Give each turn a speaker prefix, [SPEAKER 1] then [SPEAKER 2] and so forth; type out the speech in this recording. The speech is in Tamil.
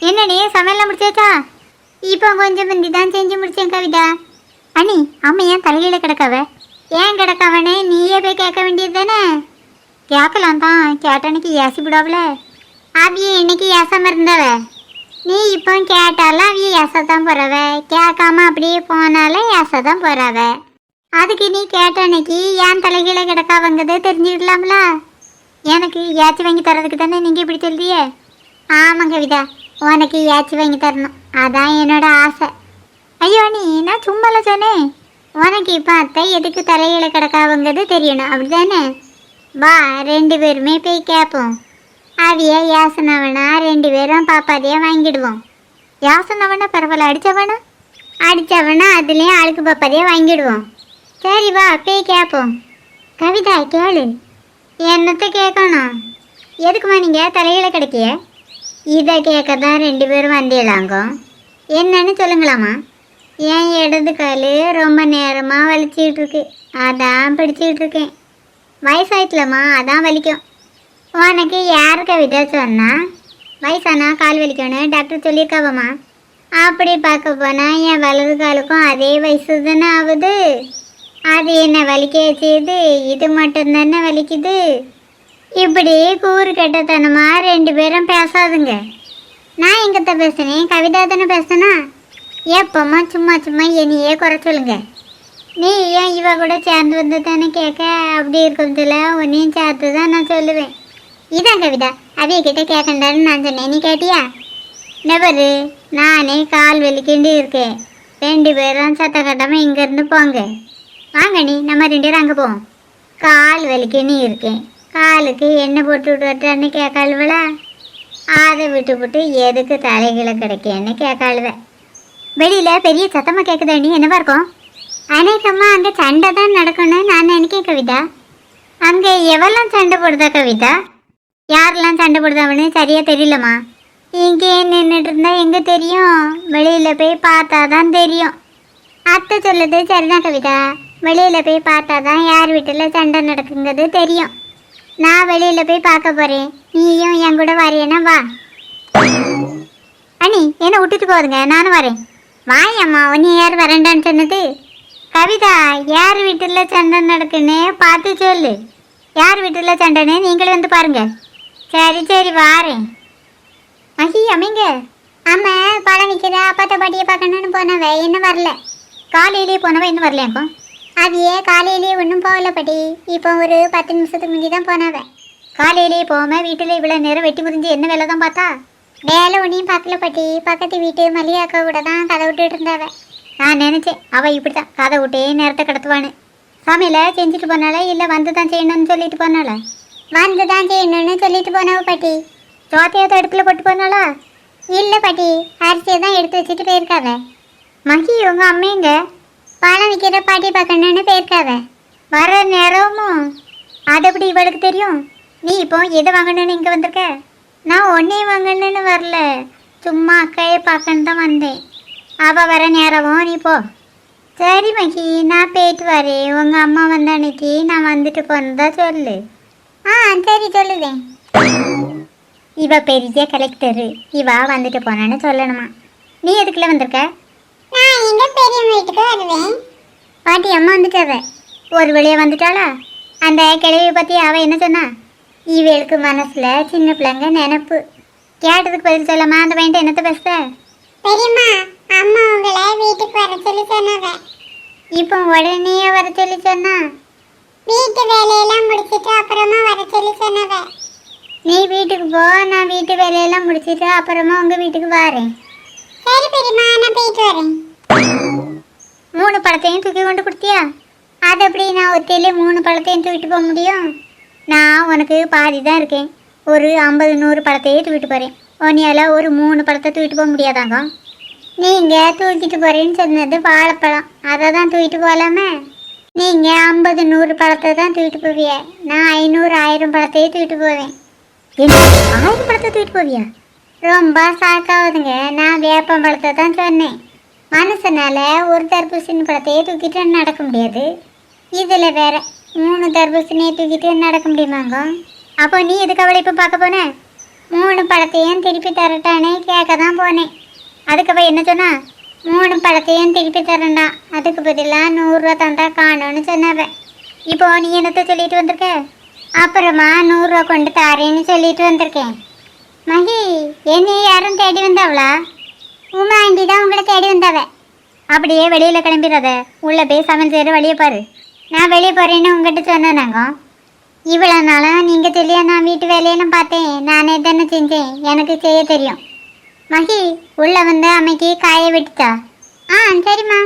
[SPEAKER 1] என்னடி சமையல்லாம் முடிச்சாச்சா? இப்போ கொஞ்சம் முந்தி தான் செஞ்சு முடிச்சேன் கவிதா. அண்ணி அம்மா ஏன் தலையில கிடக்காவ? ஏன் கிடக்காவனே நீயே போய் கேட்க வேண்டியது தானே? கேட்கலாம் தான், கேட்டனுக்கு ஏசி விடாவல. அவிய இன்னைக்கு ஏசாம இருந்தவ. நீ இப்போ கேட்டாலும் அவிய ஏசத்தான் போறவ, கேட்காம அப்படியே போனாலும் ஏசத்தான் போறவ. அதுக்கு நீ கேட்ட அன்னைக்கு ஏன் தலைகீழ கிடக்காவங்கிறத தெரிஞ்சுக்கலாம்ல. எனக்கு ஏச்சி வாங்கி தரதுக்கு தானே நீங்கள் இப்படி சொல்றியே? ஆமாம் கவிதா, உனக்கு ஏச்சி வாங்கி தரணும், அதான் என்னோட ஆசை. ஐயோ நீ நான் சும்மால சொன்னேன். உனக்கு இப்போ அத்தை எதுக்கு தலையில கிடக்காவங்கிறது தெரியணும், அப்படி தானே? வா 2 பேருமே போய் கேட்போம். அவிய யாசனவனா 2 பேரும் பாப்பாதையே வாங்கிடுவோம். யாசனவனா பரவாயில்ல, அடித்தவனா அதுலேயும் அழுக்கு பாப்பாதையே வாங்கிடுவோம். சரி வா போய் கேட்போம். கவிதா கேளு. என்னத்தை கேட்கணும்? எதுக்குமா நீங்கள் தலையில கிடைக்கிய? இதை கேட்க தான் 2 பேரும் வந்தியலாங்கோ. என்னன்னு சொல்லுங்களாம்மா? என் இடது கால் ரொம்ப நேரமாக வலிச்சிக்கிட்டு இருக்கு, அதான் பிடிச்சிக்கிட்டு இருக்கேன். வயசாயிட்டலம்மா, அதான் வலிக்கும். உனக்கு யார் கவிதா சொன்னா வயசானா கால் வலிக்கணும் டாக்டர் சொல்லியிருக்காவம்மா? அப்படி பார்க்க போனால் என் வலது காலுக்கும் அதே வயசு தானே ஆகுது. அது என்ன வலிக்க செய்யுது? இது மட்டும்தானே வலிக்குது. இப்படி கூறு கெட்டத்தனமாக 2 பேரும் பேசாதுங்க. நான் எங்கத்த பேசுனேன்? கவிதா தானே பேசுனா? எப்போம்மா சும்மா சும்மா என்னையே குறை சொல்லுங்க. நீ ஏன் இவ கூட சேர்ந்து வந்து தானே கேட்க? அப்படி இருக்கிறதுல உன்னையும் சேர்த்து தான் நான் சொல்லுவேன். இதான் கவிதா, அவைய கிட்ட கேட்கண்டான்னு நான் சொன்னேன், நீ கேட்டியா? நெபரு நானே கால் வலிக்கிண்டு இருக்கேன். 2 பேரும் சத்த கட்டாமல் இங்கேருந்து போங்க. வாங்க நீ நம்ம 2 பேரும் அங்கே போவோம். கால் வலிக்குன்னு இருக்கேன், காலுக்கு எண்ணெய் போட்டு விட்டுட்டான்னு கேட்காளுவலா? அதை விட்டு எதுக்கு தலைகளை கிடைக்கேன்னு கேட்காளுவேன். வெளியில் பெரிய சத்தமாக கேட்குதாண்டி, என்னவா இருக்கும்? அநேகமாக அங்கே சண்டை தான் நடக்கணும்னு நான் நினைக்கிறேன் கவிதா. அங்கே எவெல்லாம் சண்டை போடுதா கவிதா? யாரெல்லாம் சண்டை போடுதாவன்னு சரியாக தெரியலம்மா. இங்கே நின்றுட்டு இருந்தா எங்கே தெரியும்? வெளியில் போய் பார்த்தா தான் தெரியும். அத்தை சொல்லுது சரிதான் கவிதா, வெளியில் போய் பார்த்தா தான் யார் வீட்டில் சண்டை நடக்குங்கிறது தெரியும். நான் வெளியில் போய் பார்க்க போகிறேன், நீயும் என் கூட வரையனா? வா அண்ணி, என்ன விட்டுட்டு போதுங்க, நானும் வரேன். வாயம்மா, உன்னை யார் வரேன்டான்னு சொன்னது? கவிதா, யார் வீட்டில் சண்டை நடக்குன்னு பார்த்து சொல்லு. யார் வீட்டில் சண்டைன்னு நீங்களே வந்து பாருங்க. சரி சரி வாரேன். மகி அமைங்க. ஆமாம், படம் நிற்கிற அப்பாத்த பாட்டியை பார்க்கணுன்னு போனவ இன்னும் வரல. காலையிலேயே போனவ இன்னும் வரலையாக்கும்? அவையே காலையிலேயே ஒன்றும் போகல பாட்டி, இப்போ ஒரு 10 நிமிஷத்துக்கு முந்தி தான் போனவ. காலையிலேயே போகாமல் வீட்டில் இவ்வளோ நேரம் வெட்டி முறிஞ்சு என்ன வேலை தான் பார்த்தா? வேலை ஒன்றையும் பார்க்கல பாட்டி, பக்கத்து வீட்டு மல்லிகாக்கா கூட தான் கதை விட்டுட்டு இருந்தாவ. நான் நினச்சேன் அவள் இப்படி தான் கதை விட்டே நேரத்தை கடத்துவான்னு. சமையலை செஞ்சுட்டு போனால இல்லை வந்து தான் செய்யணும்னு சொல்லிட்டு போனால? வந்து தான் செய்யணும்னு சொல்லிட்டு போனாவ பாட்டி. சோத்தையாவது அடுப்பில் போட்டு போனாலா? இல்லை பாட்டி, அரிசியை தான் எடுத்து வச்சுட்டு போயிருக்காவ. மகி உங்கள் அம்மைங்க பழம் விற்கிற பாட்டி பார்க்கணுன்னு போயிருக்காவ. வர நேரமும் அது எப்படி இவளுக்கு தெரியும்? நீ இப்போ எதை வாங்கணுன்னு இங்கே வந்திருக்க? நான் ஒன்றையும் வாங்கணுன்னு வரல, சும்மா அக்கையை பார்க்கன்னு தான் வந்தேன். அவள் வர நேரமும் நீ போ. சரி மகி, நான் போயிட்டு வரேன். உங்கள் அம்மா வந்த அன்னைக்கு நான் வந்துட்டு போனதா சொல்லு. ஆ சரி சொல்லுதேன். இவ பெரிய கலெக்டரு, இவ வந்துட்டு போனான்னு சொல்லணுமா? நீ எதுக்குள்ள வந்திருக்க? நான் எங்க பெரிய வீட்டுக்கு வருவேன். பாட்டி அம்மா வந்துட்டாவ. ஒரு வழியாக வந்துட்டாளா? அந்த கிழவியை பற்றி அவள் என்ன சொன்னா? இவளுக்கு மனசில் சின்ன பிள்ளைங்க நினப்பு. கேட்டதுக்கு பதில் சொல்லாமா அந்த பையன்ட்ட என்னத்தை பேச? பெரியம்மா, அம்மா உங்களை வீட்டுக்கு வர சொல்லி சொன்னாவ. இப்போ உடனே வர சொல்லி சொன்னா? வீட்டு வேலையெல்லாம் முடிச்சிட்டு அப்புறமா வர சொல்லி சொன்னாவ. நீ வீட்டுக்கு போ, நான் வீட்டு வேலையெல்லாம் முடிச்சிட்டு அப்புறமா உங்கள் வீட்டுக்கு வரேன். சரி பெரியம்மா, நான் போயிட்டு வரேன். 3 பழத்தையும் தூக்கி கொண்டு கொடுத்தியா? அது எப்படி நான் ஒத்தையிலே 3 பழத்தையும் தூக்கிட்டு போக முடியும்? நான் உனக்கு பாதி தான் இருக்கேன், ஒரு 50-100 பழத்தையே தூக்கிட்டு போகிறேன். உன்னையால் ஒரு 3 பழத்தை தூக்கிட்டு போக முடியாதாங்க? நீங்கள் தூக்கிட்டு போகிறேன்னு சொன்னது வாழைப்பழம், அதை தான் தூக்கிட்டு போகலாமே. நீங்கள் 50-100 பழத்தை தான் தூக்கிட்டு போவிய, நான் 500-1000 பழத்தையே தூக்கிட்டு போவேன். என்ன 1000 பழத்தை தூக்கிட்டு போவியா? ரொம்ப சாக்காகுதுங்க. நான் வேப்பம் பழத்தை தான் சொன்னேன். மனுஷனால் ஒரு தர்பூசணி பழத்தையே தூக்கிட்டு நடக்க முடியாது, இதில் வேற 3 தர்பூசணியை தூக்கிட்டு நடக்க முடியுமாங்க? அப்போ நீ எதுக்கு அவளை இப்போ பார்க்க போன? 3 பழத்தையும் திருப்பி தரட்டானே கேட்க தான் போனேன். அதுக்கு என்ன சொன்னா, 3 பழத்தையும் திருப்பி தரேன்டா, அதுக்கு பதிலாக 100 ரூபா தந்தா காணும்னு சொன்னவன். இப்போ நீ என்னத்தை சொல்லிட்டு வந்திருக்க? அப்புறமா 100 ரூபா கொண்டு தாரேன்னு சொல்லிட்டு வந்திருக்கேன். மகி, என்னைய யாரும் தேடி வந்தாவளா? உமா ஆண்டி தான் உங்களை தேடி வந்தாவ. அப்படியே வெளியில் கிளம்பிடாத, உள்ளே போய் சமையல் செய்கிற வழியை பாரு. நான் வெளியே போகிறேன்னு உங்ககிட்ட சொன்னேனாங்க. இவ்வளோ நாளும் நீங்கள் சொல்லியா நான் வீட்டு வேலையெல்லாம் பார்த்தேன், நானே தானே செஞ்சேன், எனக்கு செய்ய தெரியும். மகி, உள்ளே வந்து அம்மைக்கு காய வெட்டுச்சா? ஆ சரிம்மா.